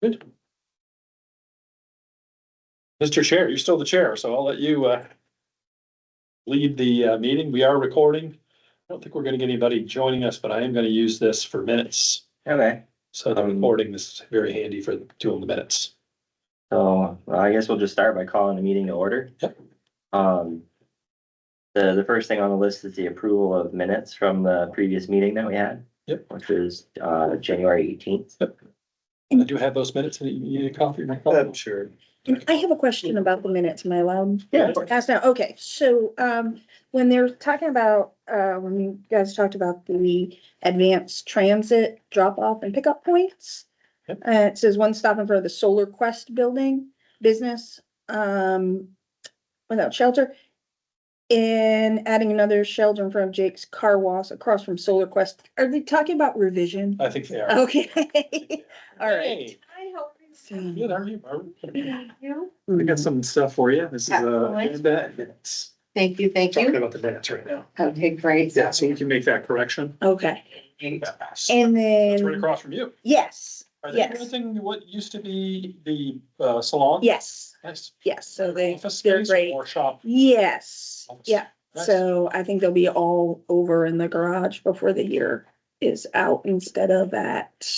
Good. Mr. Chair, you're still the chair, so I'll let you lead the meeting. We are recording. I don't think we're gonna get anybody joining us, but I am gonna use this for minutes. Okay, So the recording is very handy for doing the minutes. so I guess we'll just start by calling the meeting to order. Yep. The first thing on the list is the approval of minutes from the previous meeting that we had. Yep. Which was January 18th. Yep. I do have those minutes. You need a copy? Sure. I have a question about the minutes. Am I allowed? Yeah. to ask now? Okay, so, when they're talking about, when you guys talked about the advanced transit drop-off and pickup points. Yep. It says one stop in front of the Solar Quest building, business, without shelter. And adding another shelter in front of Jake's Car Wash across from Solar Quest. Are they talking about revision? I think they are. Okay, all right. Hey, So- good, are you? We got some stuff for you. This is minutes. Thank you, thank Talking you. about the minutes right now. Okay, great. Yeah, so we can make that correction. Okay, And and It's right then, across from you. yes, Are they yes. renting what used to be the salon? yes, Nice. yes, so Office they're space great. or shop? Yes, Office. yeah, Nice. so I think they'll be all over in the garage before the year is out instead of at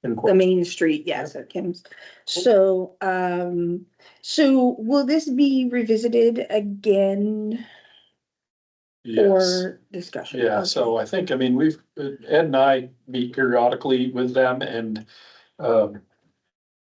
In the court. main street, yes, at Kim's. So, so will this be revisited again Yes. for discussion? Yeah, Okay. so I think, I mean, Ed and I meet periodically with them and,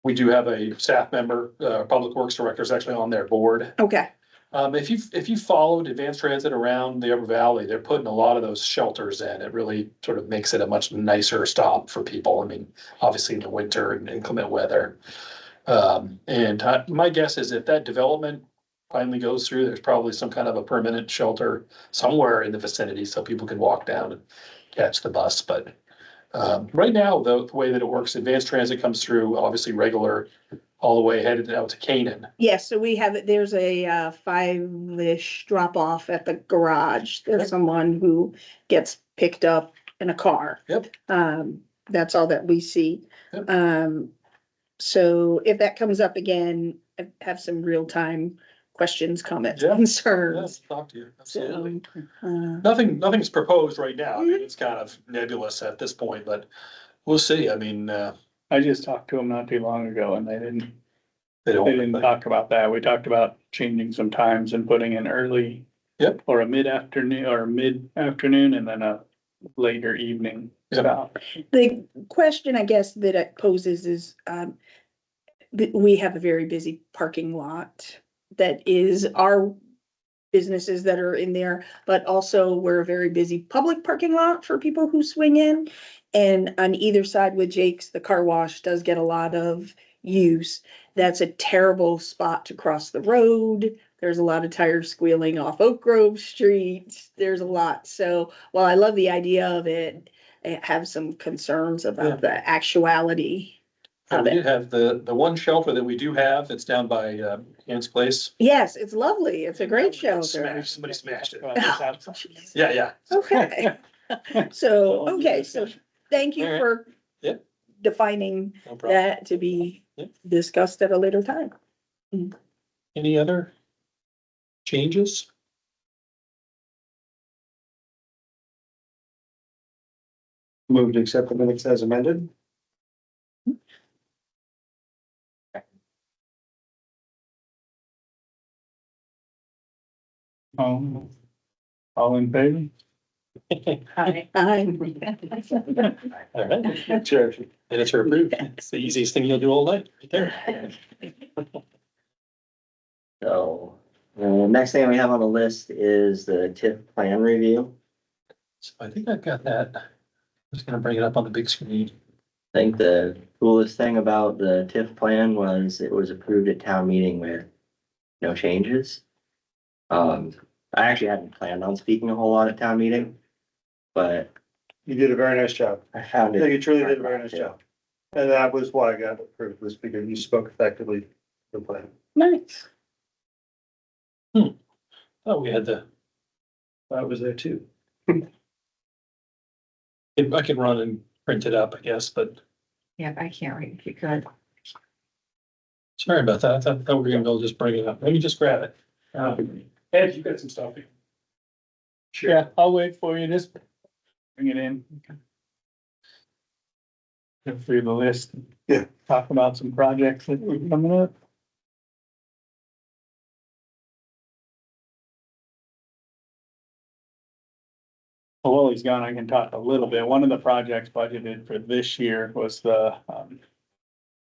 we do have a staff member, Public Works Director is actually on their board. Okay, If you followed Advanced Transit around the Upper Valley, they're putting a lot of those shelters in. It really sort of makes it a much nicer stop for people. I mean, obviously in the winter and inclement weather. My guess is if that development finally goes through, there's probably some kind of a permanent shelter somewhere in the vicinity so people can walk down and catch the bus. But right now, the way that it works, Advanced Transit comes through, obviously regular, all the way headed out to Canaan. yes, so we have, there's a five-ish drop off at the garage. There's Yep. someone who gets picked up in a car. Yep. That's all that we see. Yep. So if that comes up again, have some real-time questions, comments, Yeah. concerns. Talk to you, So, absolutely. uh, Nothing's proposed right now. I mean, it's kind of nebulous at this point, but we'll see. I mean, I just talked to them not too long ago and they they didn't don't. talk about that. We talked about changing some times and putting in early. Yep. Or a mid-afternoon and then a later evening Yep. stop. the question, I guess, that it poses is, that we have a very busy parking lot that is our businesses that are in there, but also we're a very busy public parking lot for people who swing in. And on either side with Jake's, the car wash does get a lot of use. That's a terrible spot to cross the road. There's a lot of tires squealing off Oak Grove Street. There's a lot. So while I love the idea of it, I have some concerns Yeah. about the actuality So of we it. did have the one shelter that we do have, it's down by Ann's place. Yes, it's lovely. It's a great shelter. Somebody smashed it. About this Oh, outside. jeez. Yeah, yeah. Okay, so, okay, so thank you All right. for Yep. defining No problem. that to be Yep. discussed at a later time. Any other changes? Move to accept the minutes as amended. All in favor? I'm, All right. Sure. Minutes are approved. It's the easiest thing you'll do all night, right there. So, next thing we have on the list is the TIF plan review. So I think I've got that. I'm just gonna bring it up on the big screen. I think the coolest thing about the TIF plan was it was approved at town meeting with no changes. I actually hadn't planned on speaking a whole lot at town meeting, but You did a very nice job. I found No, it. you truly did a very nice job. And that was why I got approved, was because you spoke effectively to the plan. nice. Oh, we had I was there too. I can run and print it up, I guess, but Yeah, I can't read if you could. Sorry about that. I thought we were gonna go just bring it up. Let me just grab it. Ed, you got some stuff. Yeah, I'll wait for you, just bring it in. Go through the list. Yeah. Talk about some projects that are coming up. Well, while he's gone, I can talk a little bit. One of the projects budgeted for this year was the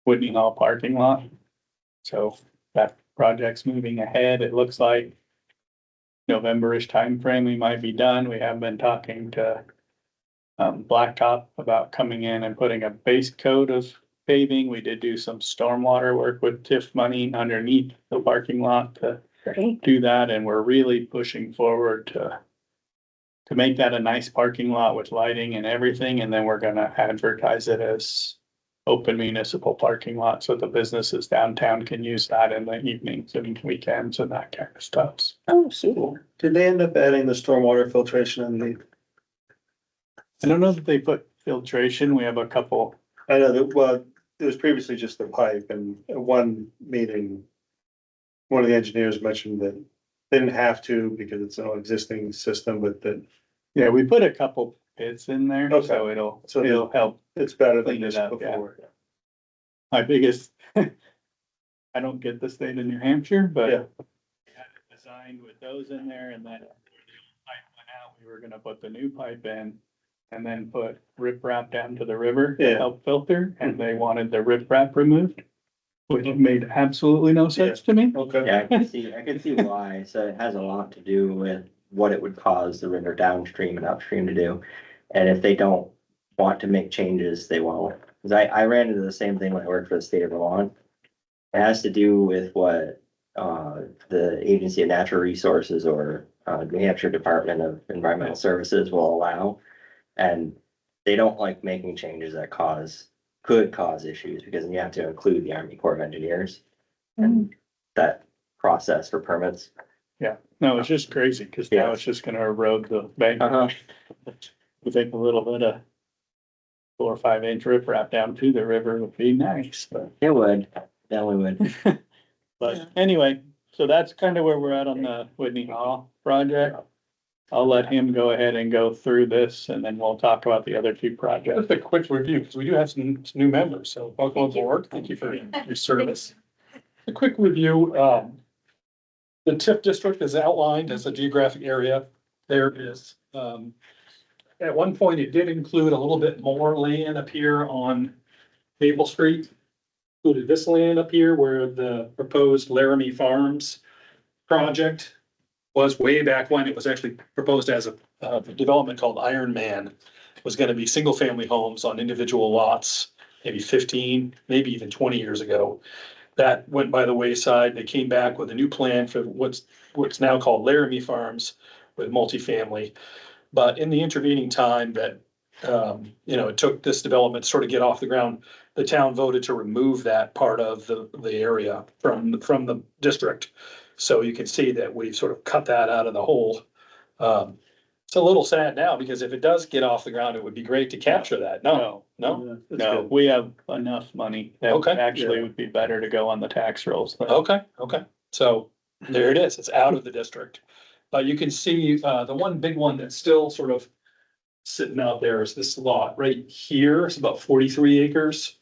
Whitney Hall parking lot. So that project's moving ahead. It looks like November-ish timeframe, we might be done. We have been talking to Blacktop about coming in and putting a base coat of paving. We did do some stormwater work with TIF money underneath the parking lot to Great. do that, and we're really pushing forward to make that a nice parking lot with lighting and everything, and then we're gonna advertise it as open municipal parking lot, so the businesses downtown can use that in the evenings and weekends and that kind of stuff. Oh, super. Did they end up adding the stormwater filtration in the, I don't know that they put filtration. We have a couple, I know that, well, it was previously just the pipe, and at one meeting, one of the engineers mentioned that they didn't have to because it's an existing system, but that yeah, we put a couple pits in there, so Okay. it'll help. it's better than Clean it just up, yeah. before. My biggest, I don't get the state of New Hampshire, but Yeah. we had it designed with those in there, and then before the old pipe went out, we were gonna put the new pipe in and then put riprap down to the river to Yeah. help filter, and they wanted the riprap removed, which made absolutely no sense to me. Okay. Yeah, I can see why. So it has a lot to do with what it would cause the river downstream and upstream to do. And if they don't want to make changes, they won't. Cause I ran into the same thing when I worked for the state of Vermont. It has to do with what, the Agency of Natural Resources or, New Hampshire Department of Environmental Services will allow. And they don't like making changes that could cause issues, because then you have to include the Army Corps of Engineers. And that process for permits. No, it's just crazy, cause now Yeah. it's just gonna erode the bank. Uh-huh. We think a little bit of 4 or 5 inch riprap down to the river would be nice, but. It would, definitely would. But anyway, so that's kind of where we're at on the Whitney Hall project. I'll let him go ahead and go through this, and then we'll talk about the other 2 projects. Just a quick review, because we do have some new members, so welcome aboard. Thank you for your service. A quick review, the TIF district is outlined as a geographic area. There is, at one point, it did include a little bit more land up here on Maple Street. Included this land up here where the proposed Laramie Farms project was way back when. It was actually proposed as a development called Iron Man. It was gonna be single-family homes on individual lots, maybe 15, maybe even 20 years ago. That went by the wayside. They came back with a new plan for what's now called Laramie Farms with multifamily. But in the intervening time that, it took this development to sort of get off the ground, the town voted to remove that part of the area from the district. So you can see that we've sort of cut that out of the whole. It's a little sad now, because if it does get off the ground, it would be great to capture that. No, That's No, good. we have enough money that Okay. actually Yeah. would be better to go on the tax rolls. okay. So there it is. It's out of the district. But you can see, the one big one that's still sort of sitting out there is this lot right here. It's about 43 acres.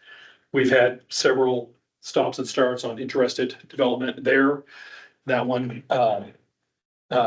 We've had several stops and starts on interested development there. That one,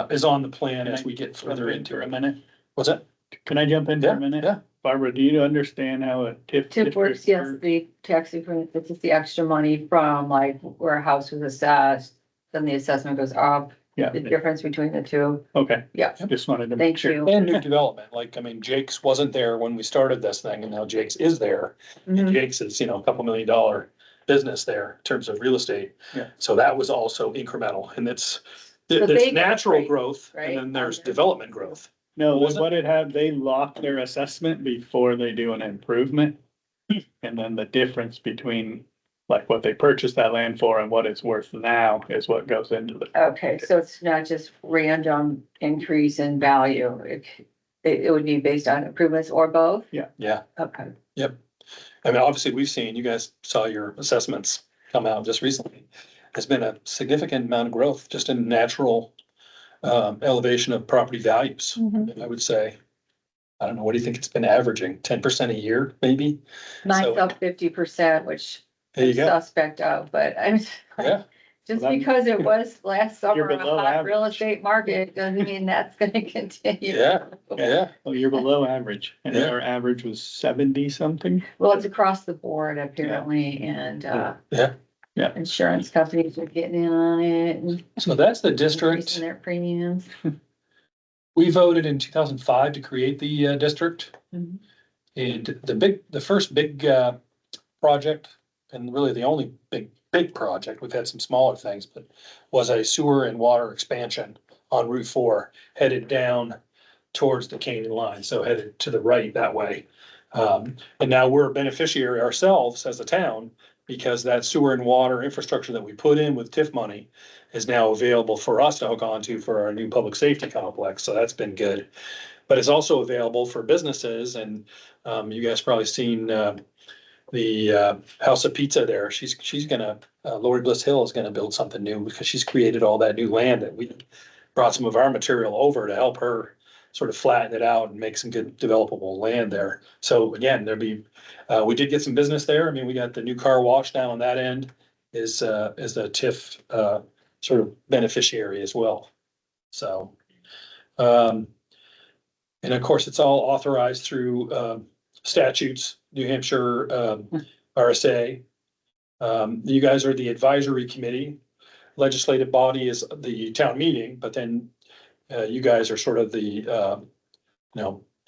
is on the plan as we get further into For a it. minute, What's that? can I jump in for Yeah, a minute? yeah. Barbara, do you understand how a TIF? TIF works, district yes, the tax increment, this is the extra money from like where a house was assessed, then the assessment goes up. Yeah. The difference between the two, Okay, yeah, just wanted to make thank sure. you. And new development, like, I mean, Jake's wasn't there when we started this thing, and now Jake's is there. And Mhm. Jake's is, a couple $1 million business there in terms of real estate. Yeah. So that was also incremental, and it's, So there's they get natural right, growth, right, and then there's on there. development growth. No, Was it? what it had, they lock their assessment before they do an improvement. And then the difference between like what they purchased that land for and what it's worth now is what goes into the. Okay, so it's not just random increase in value, it would be based on improvements or both? Yeah, Okay, I mean, obviously, we've seen, you guys saw your assessments. come out just recently. There's been a significant amount of growth, just in natural elevation of property values, I would say. I don't know, what do you think it's been averaging? 10% a year, maybe? Mine's So- up 50%, which There you I'm go. suspect of, but I'm Yeah, just Well, that- because it was last summer You're a below hot real average. estate market, doesn't mean that's gonna continue. yeah, yeah. Well, you're below average, and Yeah. our average was 70 something. Well, it's across the board apparently, and, Yeah. insurance companies are getting in on it and So that's the increasing district. their premiums. We voted in 2005 to create the district. Mhm. And the first big project, and really the only big project, we've had some smaller things, but was a sewer and water expansion on Route 4, headed down towards the Canyon line, so headed to the right that way. And now we're a beneficiary ourselves as a town, because that sewer and water infrastructure that we put in with TIF money is now available for us to hook onto for our new public safety complex, so that's been good. But it's also available for businesses, and you guys probably seen the House of Pizza there. She's gonna, Lori Bliss Hill is gonna build something new, because she's created all that new land that we brought some of our material over to help her sort of flatten it out and make some good developable land there. So again, we did get some business there. I mean, we got the new car wash down on that end is a TIF sort of beneficiary as well. So, and of course, it's all authorized through statutes, New Hampshire RSA. You guys are the advisory committee. Legislative body is the town meeting, but then you guys are sort of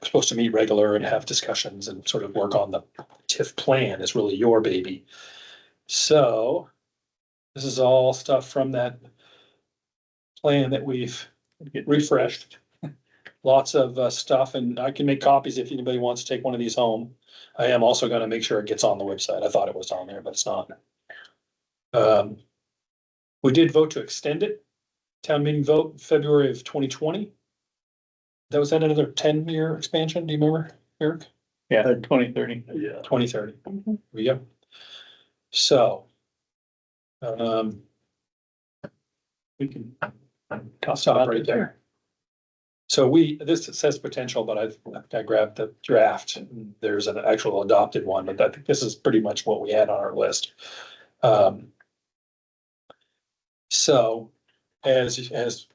supposed to meet regular and have discussions and sort of work on the TIF plan is really your baby. So this is all stuff from that plan that we've refreshed. Lots of stuff, and I can make copies if anybody wants to take one of these home. I am also gonna make sure it gets on the website. I thought it was on there, but it's not. We did vote to extend it. Town meeting vote February of 2020. That was another 10-year expansion. Do you remember, Eric? Yeah, 2030. Yeah. 2030. Here we go. So. We can stop right there. So this says potential, but I grabbed the draft. There's an actual adopted one, but I think this is pretty much what we had on our list. So as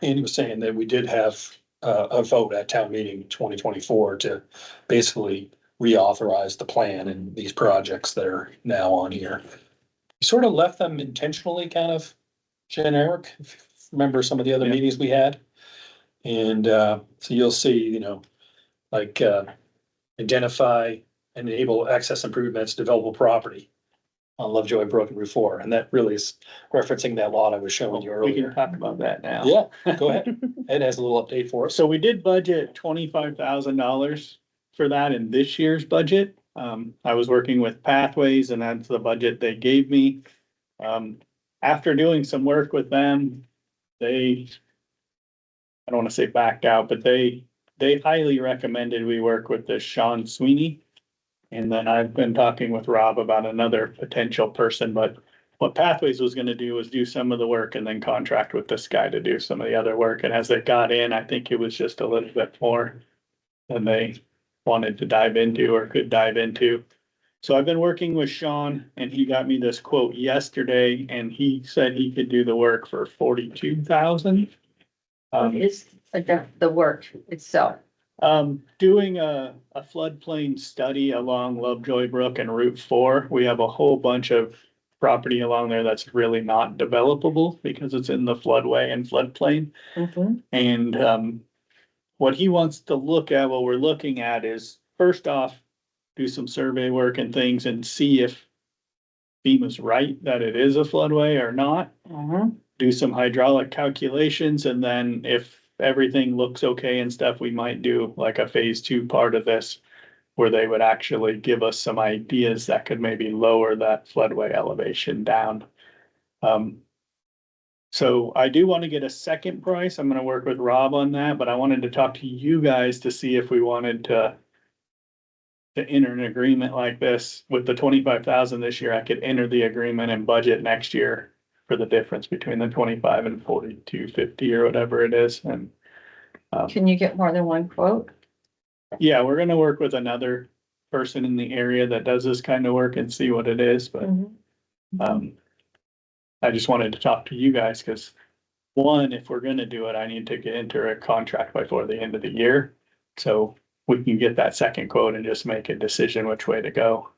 Andy was saying, that we did have a vote at town meeting 2024 to basically reauthorize the plan and these projects that are now on here. We sort of left them intentionally kind of generic. If you remember some of the other Yeah. meetings we had. And so you'll see, like identify and enable access improvements, developable property on Lovejoy Brook and Route 4. And that really is referencing that lot I was showing you We can earlier. talk about that now. Yeah, go ahead. Ed has a little update for us. So we did budget $25,000 for that in this year's budget. I was working with Pathways, and that's the budget they gave me. After doing some work with them, I don't wanna say backed out, but they highly recommended we work with this Sean Sweeney. And then I've been talking with Rob about another potential person, but what Pathways was gonna do was do some of the work and then contract with this guy to do some of the other work. And as they got in, I think it was just a little bit more than they wanted to dive into or could dive into. So I've been working with Sean, and he got me this quote yesterday, and he said he could do the work for 42,000. Is the work itself. Doing a floodplain study along Lovejoy Brook and Route 4. We have a whole bunch of property along there that's really not developable because it's in the floodway and floodplain. And what he wants to look at, what we're looking at is, first off, do some survey work and things and see if FEMA's right that it is a floodway or not. Do some hydraulic calculations, and then if everything looks okay and stuff, we might do like a phase 2 part of this where they would actually give us some ideas that could maybe lower that floodway elevation down. So I do want to get a second price. I'm going to work with Rob on that, but I wanted to talk to you guys to see if we wanted to to enter an agreement like this with the 25,000 this year, I could enter the agreement and budget next year for the difference between the 25 and 4250 or whatever it is. And Can you get more than one quote? yeah, we're gonna work with another person in the area that does this kind of work and see what it is, but I just wanted to talk to you guys, because one, if we're gonna do it, I need to get into a contract before the end of the year. So we can get that second quote and just make a decision which way to go.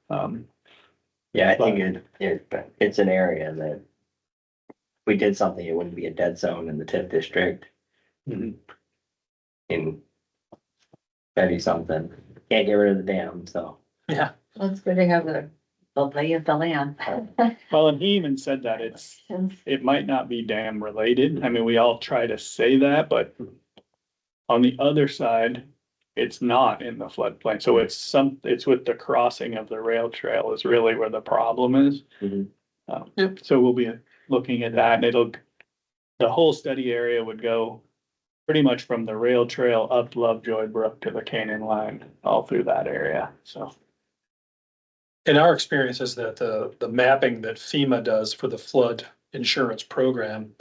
Yeah, I think it's an area that if we did something, it wouldn't be a dead zone in the TIF district. Mhm. And that'd be something. Can't get rid of the dam, so. Yeah, Well, it's good to have the lay of the land. Well, and he even said that it might not be dam related. I mean, we all try to say that, but on the other side, it's not in the floodplain. So it's with the crossing of the rail trail is really where the problem is. Mhm. Yep. So we'll be looking at that, and the whole study area would go pretty much from the rail trail up Lovejoy Brook to the Canaan line, all through that area, so. in our experience is that the mapping that FEMA does for the flood insurance program,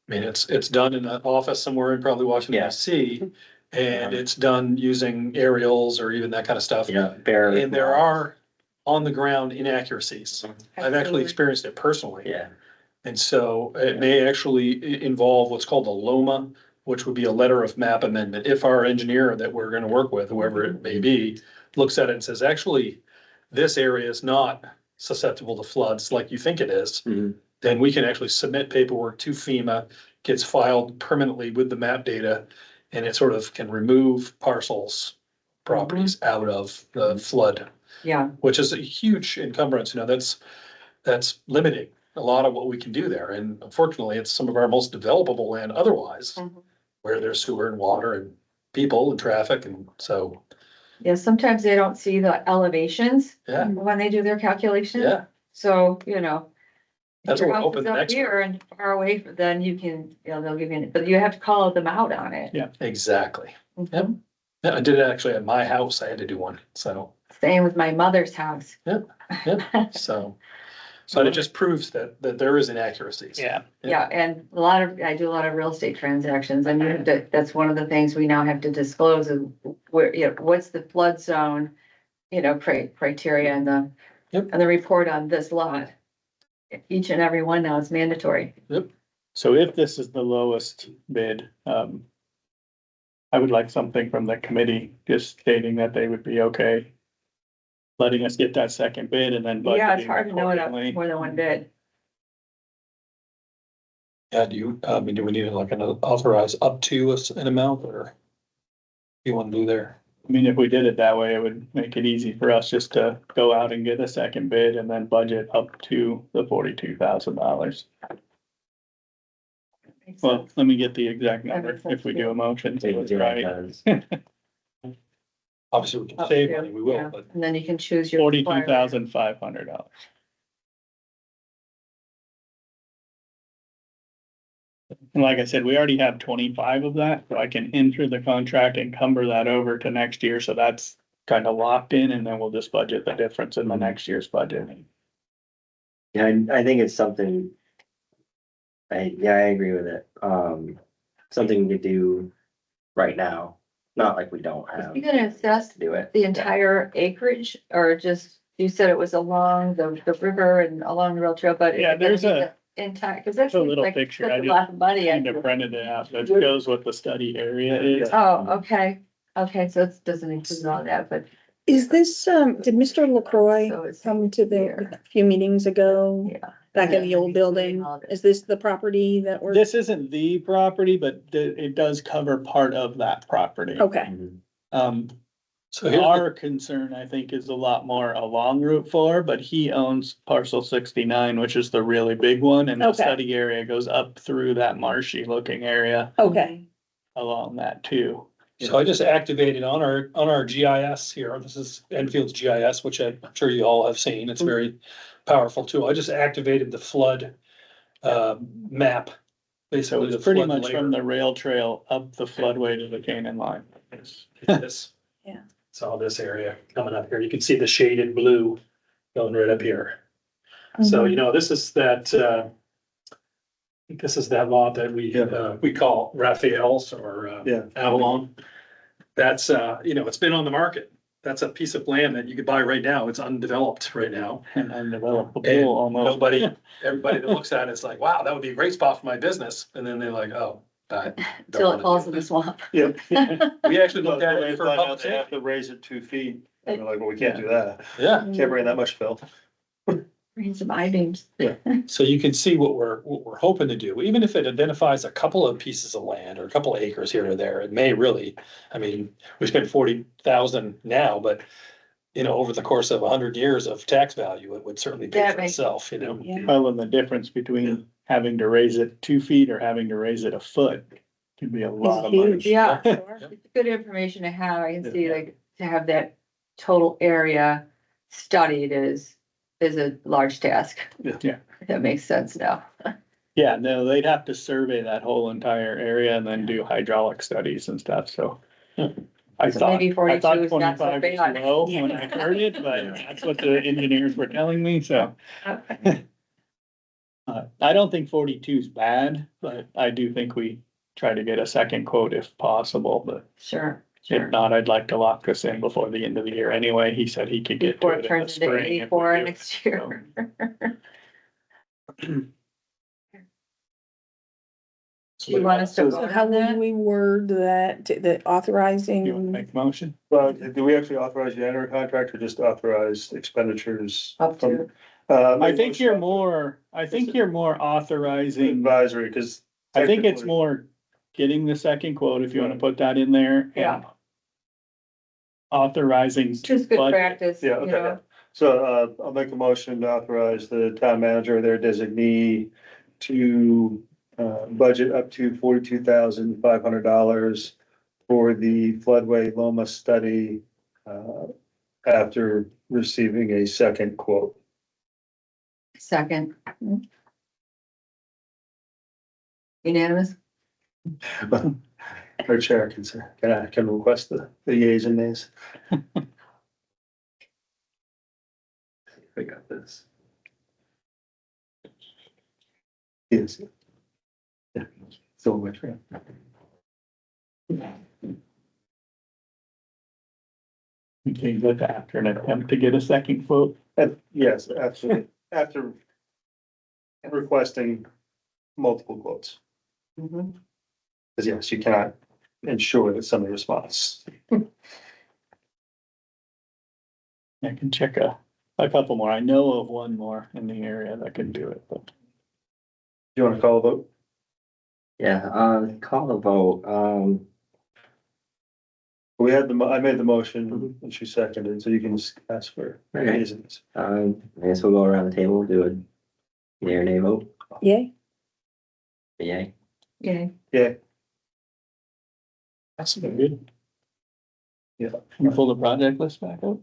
I mean, it's done in an office somewhere in probably Washington Yeah. DC, and it's done using aerials or even that kind of stuff. Yeah, bear. And there are on the ground inaccuracies. I've actually experienced it personally. Yeah, And so it may actually involve what's called a LOMA, which would be a letter of map amendment. If our engineer that we're gonna work with, whoever it may be, looks at it and says, actually, this area is not susceptible to floods like you think it is, Mhm. then we can actually submit paperwork to FEMA, gets filed permanently with the map data, and it sort of can remove parcels, properties out of the flood, Yeah, which is a huge encumbrance, that's limiting a lot of what we can do there. And unfortunately, it's some of our most developable land otherwise, Mhm. where there's sewer and water and people and traffic, and so, yeah, sometimes they don't see the elevations yeah, when they do their calculations. yeah. So, you know. If That's your what we're house hoping is the up next here and far away, then you can, they'll give you, but you have to call them out on it. Yeah. Exactly. Mhm. Yep. Yeah, I did it actually at my house. I had to do one, so, Same with my mother's house. yeah. So it just proves that there is inaccuracies. Yeah, Yeah, and I do a lot of real estate transactions, and you have to, that's one of the things we now have to disclose is where, what's the flood zone, criteria and Yep. and the report on this lot. Each and every one now is mandatory. so if this is the lowest bid, I would like something from the committee just stating that they would be okay letting us get that second bid and then Yeah, it's budgeting hard to know it accordingly. more than one bid. Yeah, do we need to like an authorize up to an amount, or you want to do there? I mean, if we did it that way, it would make it easy for us just to go out and get a second bid and then budget up to the $42,000. Well, let me get the exact That number makes sense if we to do me. a motion, so it's Yeah, it right. does. Obviously, we can Up save to, money, we will, yeah. but And then you can choose your. $42,500. And like I said, we already have 25 of that, so I can enter the contract and encumber that over to next year, so that's kind of locked in, and then we'll just budget the difference in the next year's budget. Yeah, I think it's something. I agree with it. Something we could do right now, not like we don't have You gonna assess to do it. the entire acreage, or just, you said it was along the river and along the rail trail, but. Yeah, there's Entire, cause that's a little like picture. such I a just lot of money. kind of printed it out, that shows what the study area is. Oh, okay, so it doesn't include all that, but Is this, did Mr. LaCroix so it's. come to here. a few meetings ago? Yeah. Back in the old building? Is this the property that we're? This isn't the property, but it does cover part of that property. Okay, Mhm. so here's Our concern, I think, is a lot more along Route 4, but he owns parcel 69, which is the really big one, and the Okay. study area goes up through that marshy looking area okay. along that too. So I just activated on our GIS here. This is Enfield's GIS, which I'm sure you all have seen. It's very powerful tool. I just activated the flood map. So Basically, it's the pretty flood much from layer. the rail trail up the floodway to the Canaan line. This. Yeah. It's all this area coming up here. You can see the shaded blue going right up here. So, you know, this is that, this is that lot that we call Raphael's or, Yeah. Avalon. That's, you know, it's been on the market. That's a piece of land that you could buy right now. It's undeveloped right now. And undeveloped And almost. everybody that looks at it's like, wow, that would be a great spot for my business. And then they're like, oh. Till it falls in the swamp. Yeah. We actually Well, looked at they it for find out public they have safety. to raise it 2 feet, and they're like, well, we can't do that, Yeah, can't bring that much fill. Bring some I-beams. so you can see what we're hoping to do, even if it identifies a couple of pieces of land or a couple of acres here or there, it may really, I mean, we spent 40,000 now, but you know, over the course of 100 years of tax value, it would certainly pay That for makes- itself, you know? Yeah. Well, and the difference between having to raise it 2 feet or having to raise it a foot can be a lot of money. huge. Yeah, Sure. it's good information to have. I can see like to have that total area studied is a large task. Yeah. That makes sense now. Yeah, no, they'd have to survey that whole entire area and then do hydraulic studies and stuff, so. I So thought, maybe I 42 thought is not so 25 was bad. low when I heard it, but that's what the engineers were telling me, so. I don't think 42 is bad, but I do think we try to get a second quote if possible, but Sure, if sure. not, I'd like to lock this in before the end of the year anyway. He said he could get to Before it it in the turns into spring. if we 84 do it, next year. Do you want us to So vote how on would that? we word that, the So you wanna authorizing? make a motion? Well, do we actually authorize you to enter a contract or just authorize expenditures? Up to, I think you're more authorizing, Advisory, because. I think it's more getting the second quote, if you wanna put that in there. Yeah. And authorizing it's to just good budget. practice, Yeah, you okay. know? So, I'll make a motion to authorize the town manager or their designee to, budget up to $42,500 for the floodway Loma study, after receiving a second quote. Second. Unanimous? Our chair can say, can request the yeas and nays. I got this. Yes. Yeah, so much. We can look after an attempt to get a second quote. Yes, absolutely, after requesting multiple quotes, Mhm. because yes, you cannot ensure that somebody responds. I can check a couple more. I know of one more in the area that can do it, but. Do you want to call a vote? Yeah, call the vote, We had I made the motion and she seconded, so you can just ask for Okay. reasons. I guess we'll go around the table, do a yea or nay vote. Yay. Yay. Yeah, Yeah, That's good. Yeah. Can you pull the project list back up?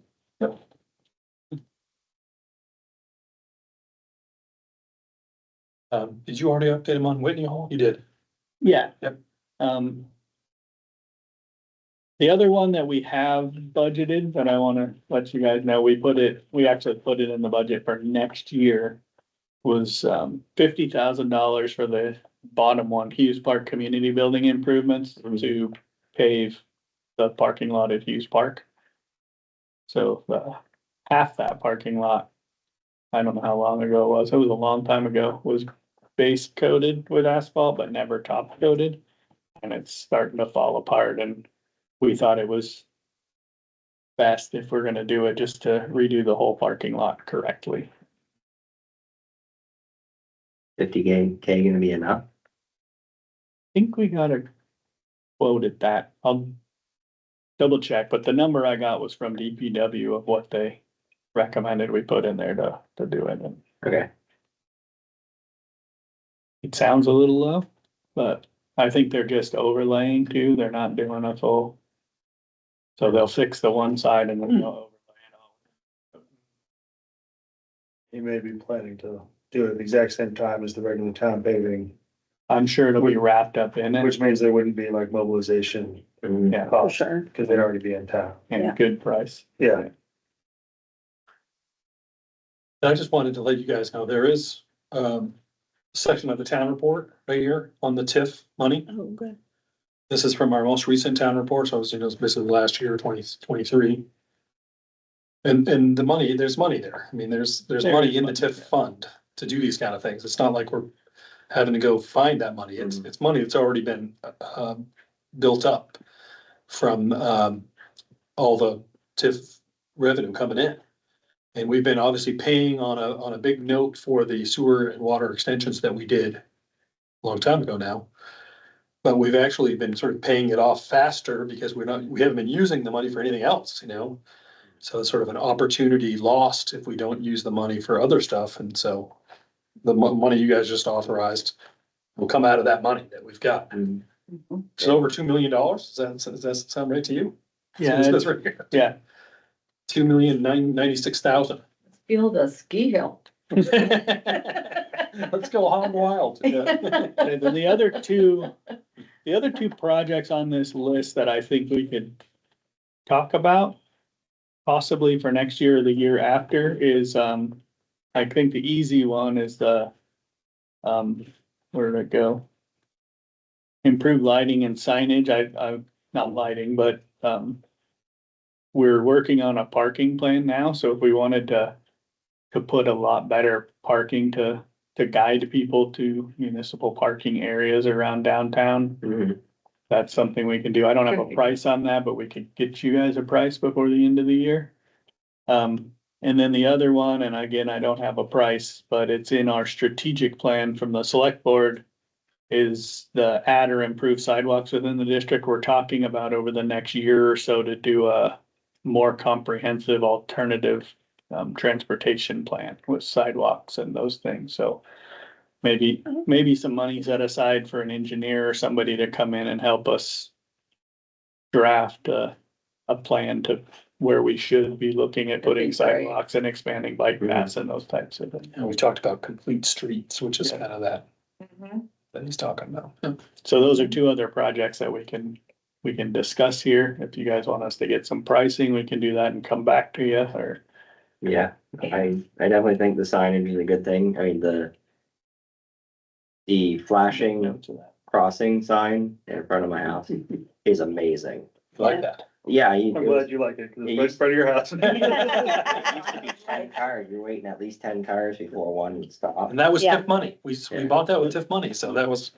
Did you already update him on Whitney Hall? You did. Yeah. Yep. The other one that we have budgeted that I wanna let you guys know, we actually put it in the budget for next year. Was $50,000 for the bottom one, Hughes Park Community Building Improvements to pave the parking lot at Hughes Park. So half that parking lot, I don't know how long ago it was a long time ago, was base coated with asphalt, but never top coated. And it's starting to fall apart, and we thought it was best if we're gonna do it, just to redo the whole parking lot correctly. 50K gonna be enough? Think we got a quote at that. I'll double check, but the number I got was from DPW of what they recommended we put in there to do it. And Okay, it sounds a little low, but I think they're just overlaying too. They're not doing a full. So they'll fix the one side and then they'll overlay it all. he may be planning to do it at the exact same time as the regular town paving I'm sure it'll be wrapped up in it. Which means there wouldn't be like mobilization Mhm. Yeah, For costs, sure. because they'd already be in town. and Yeah. a good price. Yeah, I just wanted to let you guys know, there is, a section of the town report right here on the TIF money. Oh, good. This is from our most recent town report, so it was basically last year, 2023. And the money, there's money there. I mean, there's There money is in the money, TIF yeah. fund to do these kind of things. It's not like we're having to go find that money. It's money that's already been, built up from, all the TIF revenue coming in. And we've been obviously paying on a big note for the sewer and water extensions that we did a long time ago now. But we've actually been sort of paying it off faster because we haven't been using the money for anything else, you know? So it's sort of an opportunity lost if we don't use the money for other stuff. And so the money you guys just authorized will come out of that money that we've got. Mhm. It's over $2 million. Does that sound right to you? Yeah, It says it's- right here. yeah. 2,096,000. Build a ski hill. Let's go hog wild. And then the other two projects on this list that I think we could talk about, possibly for next year or the year after, is, I think the easy one is the, where did it go? Improve lighting and signage. Not lighting, but, we're working on a parking plan now, so if we wanted to put a lot better parking to guide people to municipal parking areas around downtown, Mhm. that's something we can do. I don't have a price on that, but we could get you guys a price before the end of the year. And then the other one, and again, I don't have a price, but it's in our strategic plan from the select board, is the add or improve sidewalks within the district. We're talking about over the next year or so to do a more comprehensive alternative transportation plan with sidewalks and those things. So maybe some money set aside for an engineer or somebody to come in and help us draft a plan to where we should be looking at putting That'd be great. sidewalks and expanding bike paths and those types of things. And we talked about complete streets, which is Yeah. kind of that Mhm. he's talking about. So those are two other projects that we can discuss here. If you guys want us to get some pricing, we can do that and come back to you, or. Yeah, I definitely think the signage is a good thing. I mean, the flashing Notes of that. crossing sign in front of my house is amazing. Like that. Yeah, I'm glad you like it, because it's right in front of your house. It used to be 10 cars, you're waiting at least 10 cars before one would stop. And that was Yeah. TIF money. We Yeah. bought that with TIF money, so that was,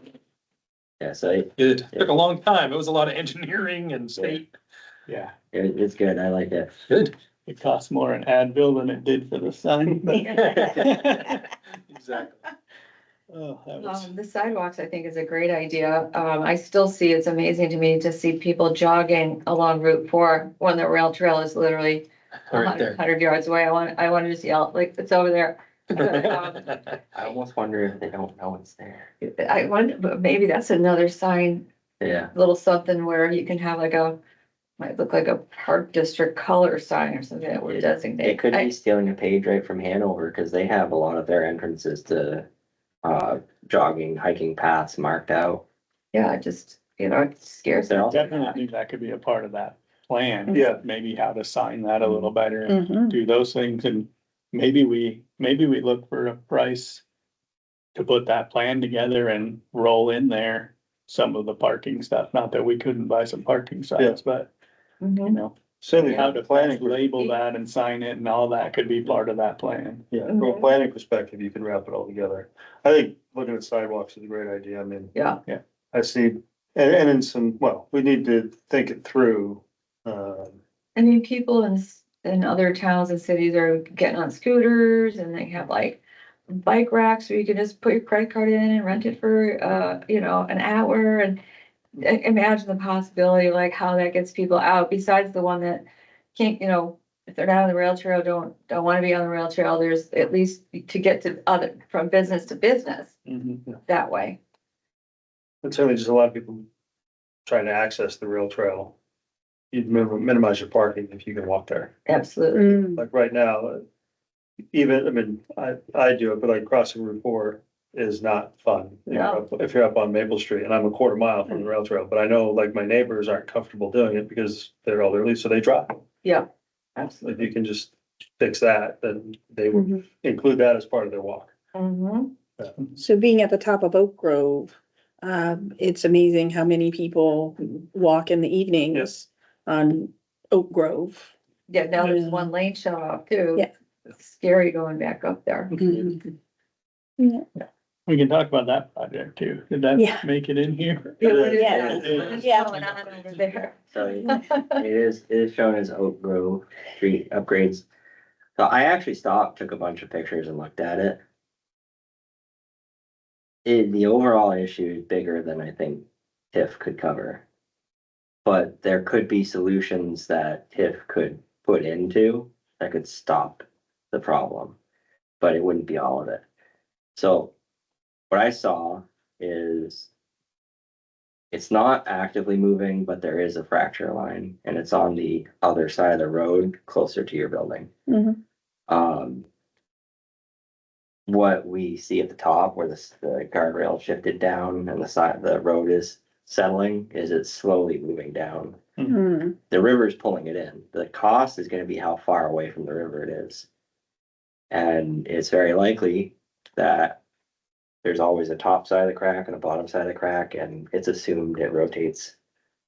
Yeah, so it took a long time. It was a lot of engineering and state. Yeah, it's good, I like it. Good. it costs more an Advil than it did for the sign. but- Exactly. Oh, that was, The sidewalks, I think, is a great idea. I still see, it's amazing to me to see people jogging along Route 4 when the rail trail is literally Right there. 100 yards away. I want to just yell, like, it's over there. I almost wonder if they don't know it's there. I wonder, but maybe that's another sign, Yeah, little something where you can have like might look like a park district color sign or something that would designate. it could be stealing a page right from Hanover, cause they have a lot of their entrances to jogging, hiking paths marked out. Yeah, just, it scares me. They're also- definitely that could be a part of that plan. Yeah. Maybe how to sign that a little better and Mhm. do those things, and maybe we look for a price to put that plan together and roll in there some of the parking stuff. Not that we couldn't buy some parking signs, but you Mhm. know, Certainly, how how to the planning, label that and sign it and all that could be part of that plan. yeah, from a planning perspective, you can wrap it all together. I think looking at sidewalks is a great idea, I mean. Yeah. I see, and in some, well, we need to think it through. I mean, people in other towns and cities are getting on scooters and they have like bike racks where you can just put your credit card in and rent it for, an hour, and imagine the possibility, like how that gets people out, besides the one that can't, if they're not on the rail trail, don't want to be on the rail trail, there's at least to get to from business to business that way. And certainly just a lot of people trying to access the rail trail. You'd minimize your parking if you can walk there. Absolutely. Mm. Like right now, even, I mean, I do it, but like crossing Route 4, is not fun. No. If you're up on Maple Street, and I'm a quarter mile from the rail trail, but I know like my neighbors aren't comfortable doing it because they're elderly, so they drive. Yeah, If absolutely. you can just fix that, then they would Mhm. include that as part of their walk. Mhm. So being at the top of Oak Grove, it's amazing how many people walk in the evenings on Oak Grove. Yeah, now there's Yeah. one lane shut off too. Yeah. It's scary going back up there. Yeah. We can talk about that project too. Did that Yeah. make it in here? Yeah, what is Yeah. that? What is Yeah. going on over there? So it is shown as Oak Grove Street upgrades. So I actually stopped, took a bunch of pictures and looked at it. The overall issue is bigger than I think TIF could cover. But there could be solutions that TIF could put into that could stop the problem. But it wouldn't be all of it. So what I saw is it's not actively moving, but there is a fracture line and it's on the other side of the road closer to your building. Mhm. What we see at the top where the guardrail shifted down and the side of the road is settling is it's slowly moving down. Mm. The river is pulling it in. The cost is going to be how far away from the river it is. And it's very likely that there's always a top side of the crack and a bottom side of the crack, and it's assumed it rotates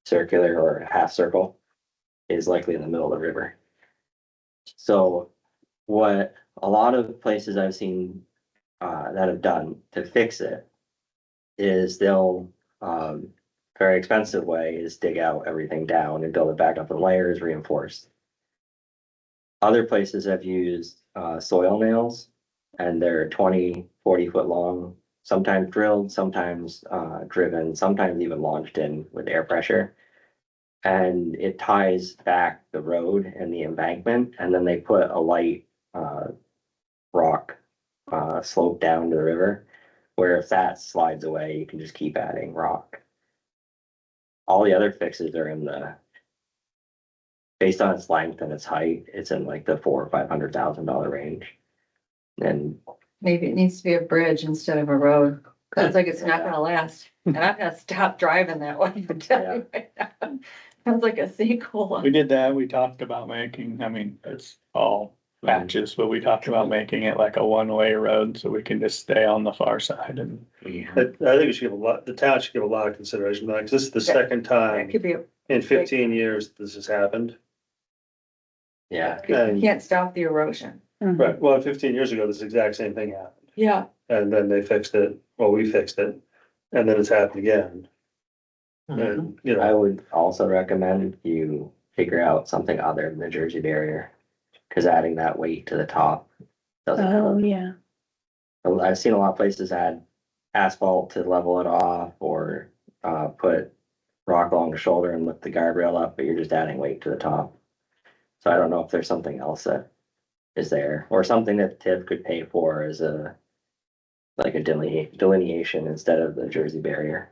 circular or a half circle is likely in the middle of the river. So what a lot of places I've seen that have done to fix it is they'll very expensive way is dig out everything down and build it back up in layers reinforced. Other places have used soil nails and they're 20, 40 foot long, sometimes drilled, sometimes driven, sometimes even launched in with air pressure. And it ties back the road and the embankment, and then they put a light rock slope down to the river, where if that slides away, you can just keep adding rock. All the other fixes are in the, based on its length and its height, it's in like the $400,000 or $500,000 range. And Maybe it needs to be a bridge instead of a road. Sounds like it's not gonna last. And I'm gonna stop driving that way. I'm telling you right now. Sounds like a sinkhole. We did that. We talked about making, I mean, it's all patches, but we talked about making it like a one-way road so we can just stay on the far side and. I think we should give the town should give a lot of consideration to that, 'cause this is the second That time could be, in 15 years this has happened. yeah, you can't stop the erosion. Right, well, 15 years ago, this exact same thing happened, Yeah. and then they fixed it, well, we fixed it, and then it's happened again. And, you I know, would also recommend you figure out something other than the Jersey barrier. Cause adding that weight to the top doesn't Oh, help. yeah. I've seen a lot of places add asphalt to level it off or put rock along the shoulder and lift the guardrail up, but you're just adding weight to the top. So I don't know if there's something else that is there or something that TIF could pay for as a like a delineation instead of the Jersey barrier.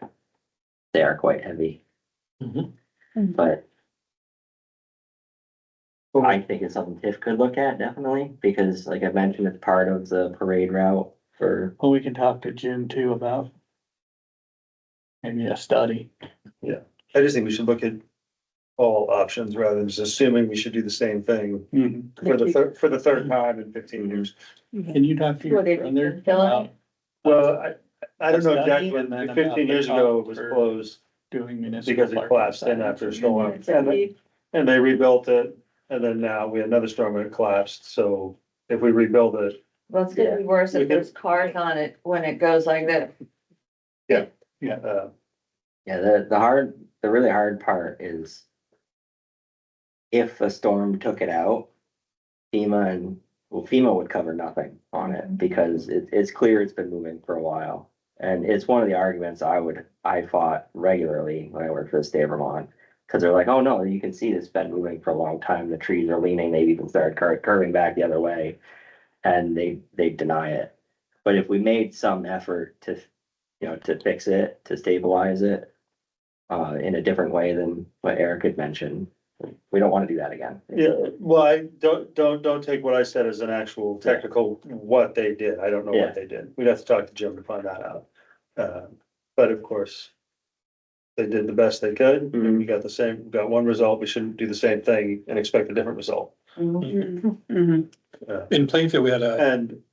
They are quite heavy. Mhm. But I think it's something TIF could look at definitely, because like I mentioned, it's part of the parade route for, Well, we can talk to Jim too about maybe a study. I just think we should look at all options rather than just assuming we should do the same thing for the third time in 15 years. Can you talk to your Well, they brother can fill about it. Well, I don't know Study exactly, and then but about 15 the years ago, it cost was for- closed doing municipal? because it parking collapsed in signs? after a storm. It's a week. And they rebuilt it, and then now we had another storm and it collapsed, so if we rebuild it, Well, it's gonna be worse We if can- there's cars on it when it goes like that. uh, yeah, the really hard part is if a storm took it out, FEMA would cover nothing on it because it's clear it's been moving for a while. And it's one of the arguments I fought regularly when I worked for the state of Vermont. Cause they're like, oh no, you can see it's been moving for a long time. The trees are leaning, they've even started curving back the other way. And they deny it. But if we made some effort to, to fix it, to stabilize it, in a different way than what Eric had mentioned, we don't wanna do that again. Yeah, well, I don't take what I said as an actual technical, what they did. I don't know Yeah. what they did. We'd have to talk to Jim to find that out. But of course, they did the best they could. Mhm. We got one result. We shouldn't do the same thing and expect a different result. Mhm. Mhm. In Plainfield, we had a, And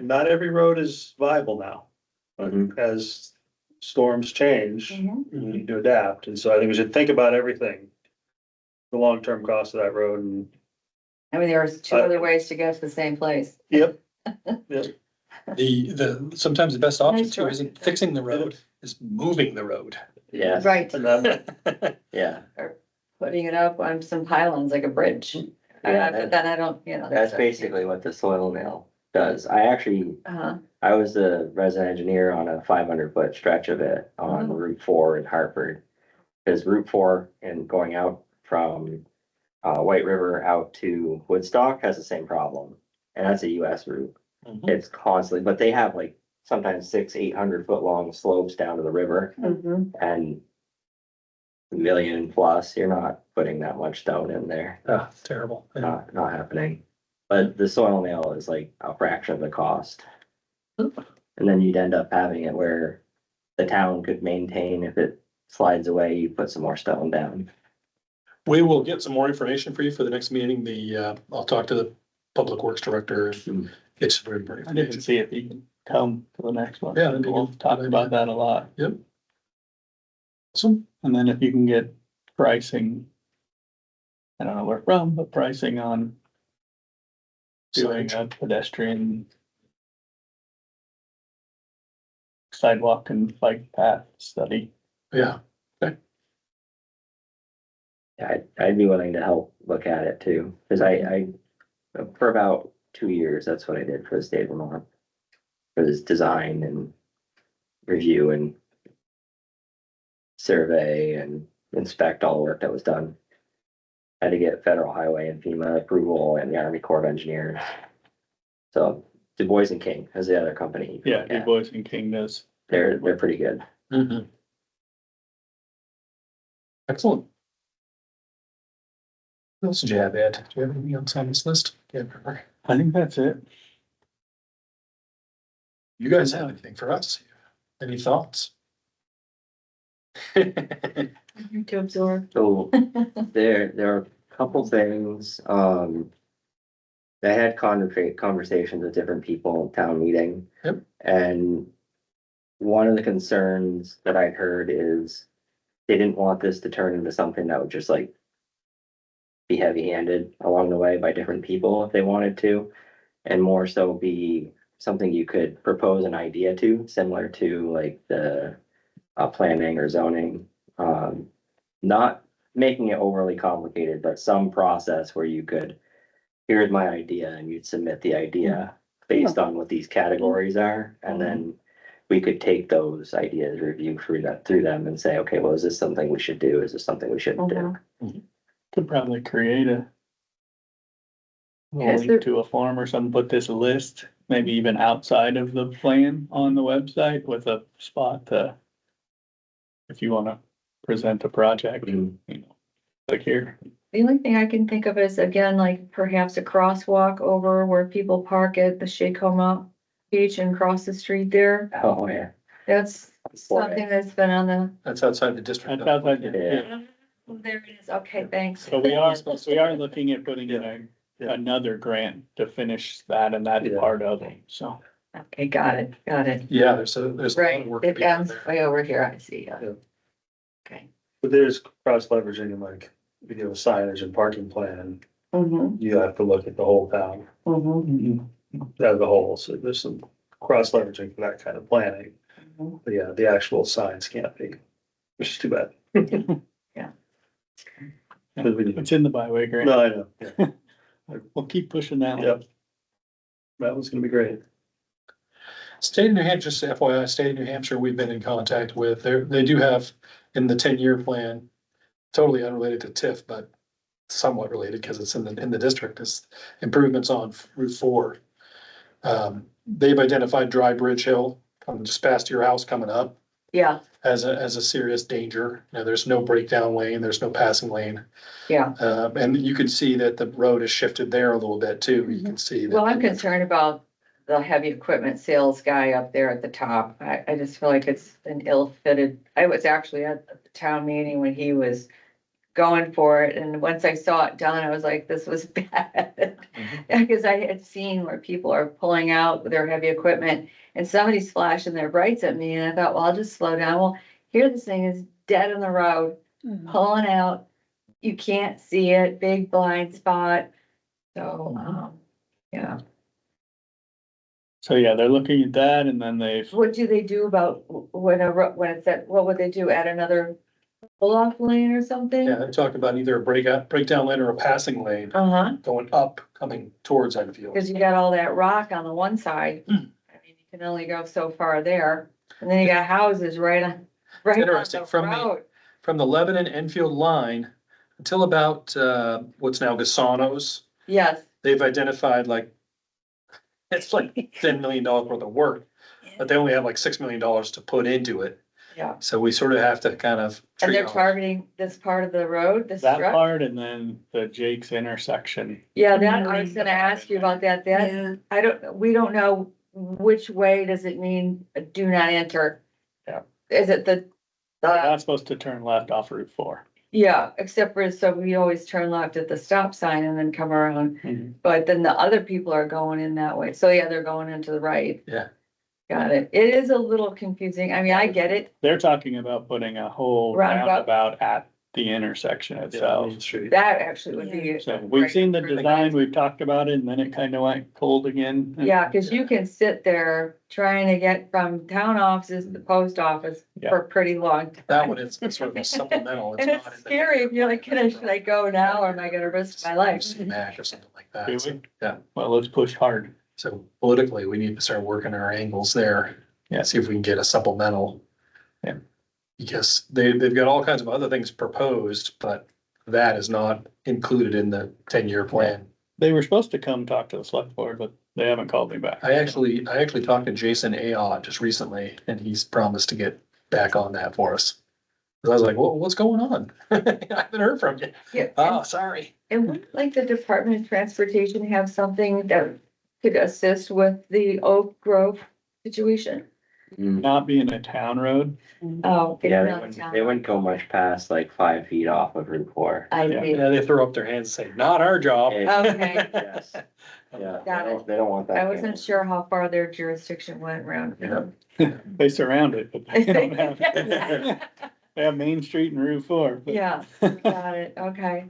not every road is viable now. But Mhm. as storms change, Mhm. we need to adapt. And so I think we should think about everything. The long-term cost of that road and, I mean, there's two other ways to get to the same place. yep. sometimes the best option Nice too road. isn't fixing the road, is moving the road. Yes, Right, And that, yeah, putting it up on some pylons like a bridge. Yeah, But then I don't, you know. that's basically what the soil nail does. I actually, Uh-huh. I was the resident engineer on a 500-foot stretch of it on Oh. Route 4 in Hartford. Cause Route 4 and going out from White River out to Woodstock has the same problem. And that's a US route. Mhm. It's constantly, but they have like sometimes 600-800 foot long slopes down to the river Mhm. and a million plus, you're not putting that much stone in there. Ah, terrible. Yeah. Not happening. But the soil nail is like a fraction of the cost. And then you'd end up having it where the town could maintain, if it slides away, you put some more stone down. We will get some more information for you for the next meeting. I'll talk to the Public Works Director and Mm. get some more I didn't information. see if he can come to the next one. Yeah, that'd be We'll good. talk about that a lot. Yep. Awesome. And then if you can get pricing, I don't know where from, but pricing on doing a pedestrian sidewalk and bike path study. Yeah, Yeah, I'd be willing to help look at it too, cause I, for about 2 years, that's what I did for the state of Vermont. For this design and review and survey and inspect all the work that was done. Had to get federal highway and FEMA approval and the Army Corps of Engineers. So Du Bois and King is the other company. you can Yeah, look Du at. Bois and King does. They're pretty good. mhm. Excellent. What else did you have, Ed? Do you have anything else on this list? Can't remember. I think that's it. You guys have anything for us? Any thoughts? To absorb. So there are a couple things, I had conversations with different people in town meeting. Yep. And one of the concerns that I heard is they didn't want this to turn into something that would just like be heavy-handed along the way by different people if they wanted to, and more so be something you could propose an idea to, similar to like the planning or zoning. Not making it overly complicated, but some process where you could, here's my idea, and you'd submit the idea based on what these categories are, and then we could take those ideas, review through them and say, okay, well, is this something we should do? Is this something we shouldn't do? Could probably create a Yes, link there- to a form or something, put this list, maybe even outside of the plan on the website with a spot to, if you wanna present a project, Mhm. you know, like here. The only thing I can think of is again, like perhaps a crosswalk over where people park at the Shakoma Beach and cross the street there. Oh, yeah. That's something that's been on the. That's outside the district. That's outside the- Yeah. There it is. Okay, thanks. So we are looking at putting in Yeah. another grant to finish that, and that's Yeah. part of it, so. Okay, got it. Yeah, there's a lot Right, of work to it be done ends there. way over here. I see. Yeah. Okay. But there's cross leveraging and like, we do a signage and parking plan, Mm-hmm, you have to look at the whole town, mm-hmm. as a whole, so there's some cross leveraging for that kind of planning. Mhm. But yeah, the actual signs can't be, which is too bad. But we need- It's in the byway grant. No, I know, yeah, We'll keep pushing that one. Yep. That was gonna be great. State of New Hampshire, just FYI, State of New Hampshire, we've been in contact with, they do have in the 10-year plan, totally unrelated to TIF, but somewhat related because it's in the district, is improvements on Route 4. They've identified Dry Bridge Hill, just past your house coming up. Yeah, as a serious danger. You know, there's no breakdown lane, there's no passing lane. yeah. And you can see that the road has shifted there a little bit too. You can see. that- Well, I'm concerned about the heavy equipment sales guy up there at the top. I just feel like it's an ill-fitted, I was actually at the town meeting when he was going for it, and once I saw it done, I was like, this was bad. Because I had seen where people are pulling out their heavy equipment and somebody's flashing their brights at me, and I thought, well, I'll just slow down. Well, here this thing is dead in the road, pulling out. You can't see it, big blind spot. So, yeah. So yeah, they're looking at that and then they've, What do they do about when when it's at, what would they do, add another pull-off lane or something? Yeah, they're talking about either a breakdown lane or a passing lane Uh-huh, going up, coming towards Enfield. because you got all that rock on the one side. I mean, you can only go so far there, and then you got houses right on Interesting, the from the- road. From the Lebanon Enfield line until about, what's now Gasano's, Yes, they've identified like, it's like $10 million worth of work, but they only have like $6 million to put into it. yeah, So we sort of have to kind of. and they're triage. targeting this part of the road, this that stretch? part and then the Jake's intersection. Yeah, that, I was gonna ask you about that, Yeah, we don't know which way does it mean do not enter? Yeah. Is it the, Not supposed to turn left off Route 4. yeah, except for, so we always turn left at the stop sign and then come around, Mhm. but then the other people are going in that way, so yeah, they're going into the right. Yeah. Got it, it is a little confusing, I mean, I get it, They're talking about putting a whole Roundabout. roundabout at the intersection Yeah, itself. Main Street. that actually would be. So a we've great seen the improvement. design, we've talked about it, and then it kind of went cold again. Yeah, cause you can sit there trying to get from town offices to the post office Yeah. for a pretty long time. That one is sort of a supplemental. And not it's in the- scary, if you're like, should I go now, or am I gonna risk my life? Mac or something like Do that. So, we? yeah, Well, let's push hard. so politically, we need to start working our angles there. Yeah. See if we can get a supplemental. Yeah. Because they've got all kinds of other things proposed, but that is not included in the 10-year plan. They were supposed to come talk to the select board, but they haven't called me back. I actually talked to Jason Aott just recently, and he's promised to get back on that for us. 'Cause I was like, well, what's going on? I haven't heard from you. Yeah, Oh, sorry. and would like the Department of Transportation have something that could assist with the Oak Grove situation? Not being a town road, Oh. it's Yeah, not a they town. wouldn't go much past like 5 feet off of Route 4. I Yeah. see, Yeah, they throw up their hands and say, not our job. Okay. okay, Yes, yeah, Got it. they don't want that. I wasn't camera. sure how far their jurisdiction went around. Yeah. they surround it, but they don't have. They have Main Street and Route 4. but- Yeah, got it, okay.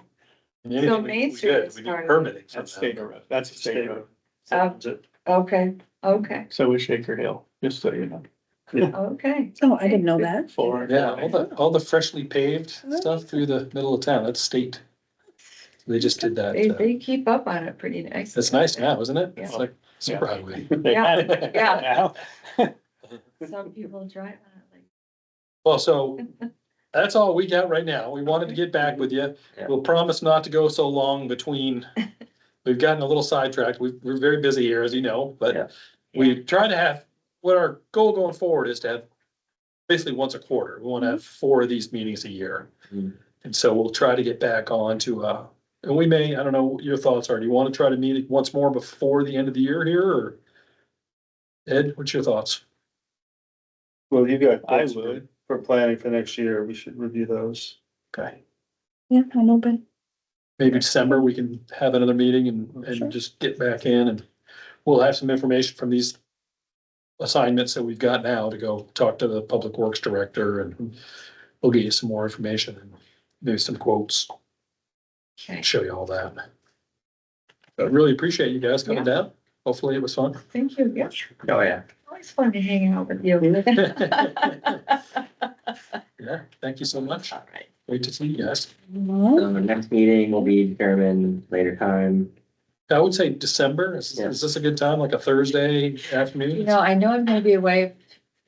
Anything So we- Main we Street did, is we need part of it. permitting. That's somehow. state road, that's a state road. Okay, okay, So is Shaker Hill, just so you know. okay. oh, I didn't know that. For. Yeah, all the freshly paved stuff through the middle of town, that's state. They just did that. They keep up on it pretty nice. It's nice now, isn't it? It's Yeah. like super highway. They had it. Yeah. Now. Some people drive on it like. Well, so that's all we got right now. We wanted to get back with you. Yeah. We'll promise not to go so long between. We've gotten a little sidetracked. We're very busy here, as you know, Yeah. but we try to have, what our goal going forward is to have basically once a quarter. We want to have 4 of these meetings a year. Mhm. And so we'll try to get back on to, and we may, I don't know what your thoughts are. Do you want to try to meet once more before the end of the year here, or? Ed, what's your thoughts? Well, you got. I quotes would. For planning for next year, we should review those. Okay, Yeah, I'm open. maybe December, we can have another meeting Sure. and just get back in, and we'll have some information from these assignments that we've got now to go talk to the Public Works Director, and we'll get you some more information and maybe some quotes, Okay, and show you all that. But really appreciate you guys coming down. Hopefully it was fun. thank you, yeah, Oh, yeah. always fun to hang out with you. Yeah, thank you so much. All right. Great to see you guys. So next meeting will be determined later time. I would say December. Is this a good time, like a Thursday afternoon? You know, I know I'm gonna be away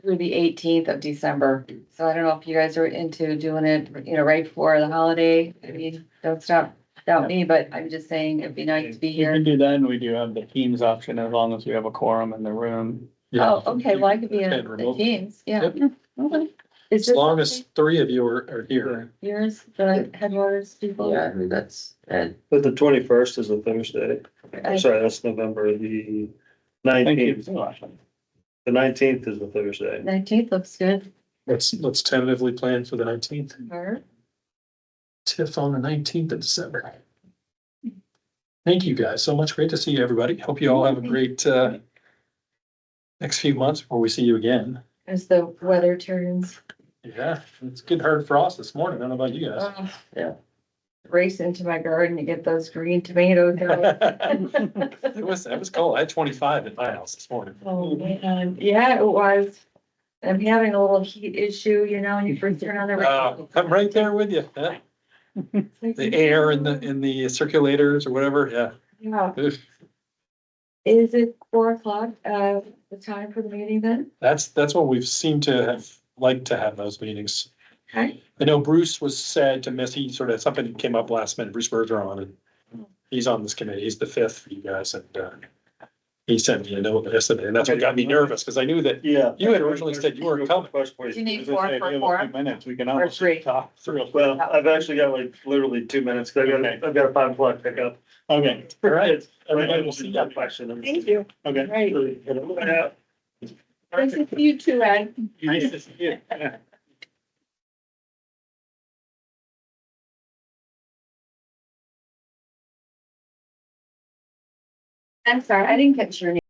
through the 18th of December, so I don't know if you guys are into doing it, you know, right before the holiday. I mean, don't stop, doubt me, but I'm just saying it'd be nice to be You can here. do that, and we do have the Teams option as long as we have a quorum in the room. Yeah. Oh, okay, well, I could be in And the remote. Teams, yeah. Yep. Okay. Is As this long as something three of you are here. yours, the headwaters people? Yeah, I mean, that's, and But the 21st is a Thursday. I- Sorry, that's November the Thank you. 19th. The 19th is a Thursday. 19th looks good. Let's tentatively plan for the 19th. Or, TIF on the 19th of December. Thank you guys so much. Great to see you, everybody. Hope you all have a great, next few months before we see you again. as the weather turns, Yeah, it's getting hard frost this morning. I don't know about you guys. yeah. Race into my garden to get those green tomatoes. It was cold. I had 25 at my house this morning. Oh, man, yeah, it was. I'm having a little heat issue, you know, when you first turn on the. I'm right there with you. Yeah. The air in the circulators or whatever. Yeah. Yeah, Oof. is it 4 o'clock, the time for the meeting then? That's what we've seemed to have liked to have those meetings. Okay, I know Bruce was sad to miss, he sort of, something came up last minute, Bruce Bergeron, and he's on this committee, he's the fifth for you guys, and, he sent me a note yesterday, and that's what got me nervous, because I knew that Yeah. you had originally said you weren't coming. do you need As I 4 say, for we have a 4? few minutes, we can Or almost 3? talk through. Well, I've actually got like literally 2 minutes, 'cause I've got a 5 o'clock pickup. Okay, All right, Everybody will see you. Question. Thank you. okay. Right. Yeah. Nice to see you too, Ed. Nice to see you. I'm sorry, I didn't catch your name.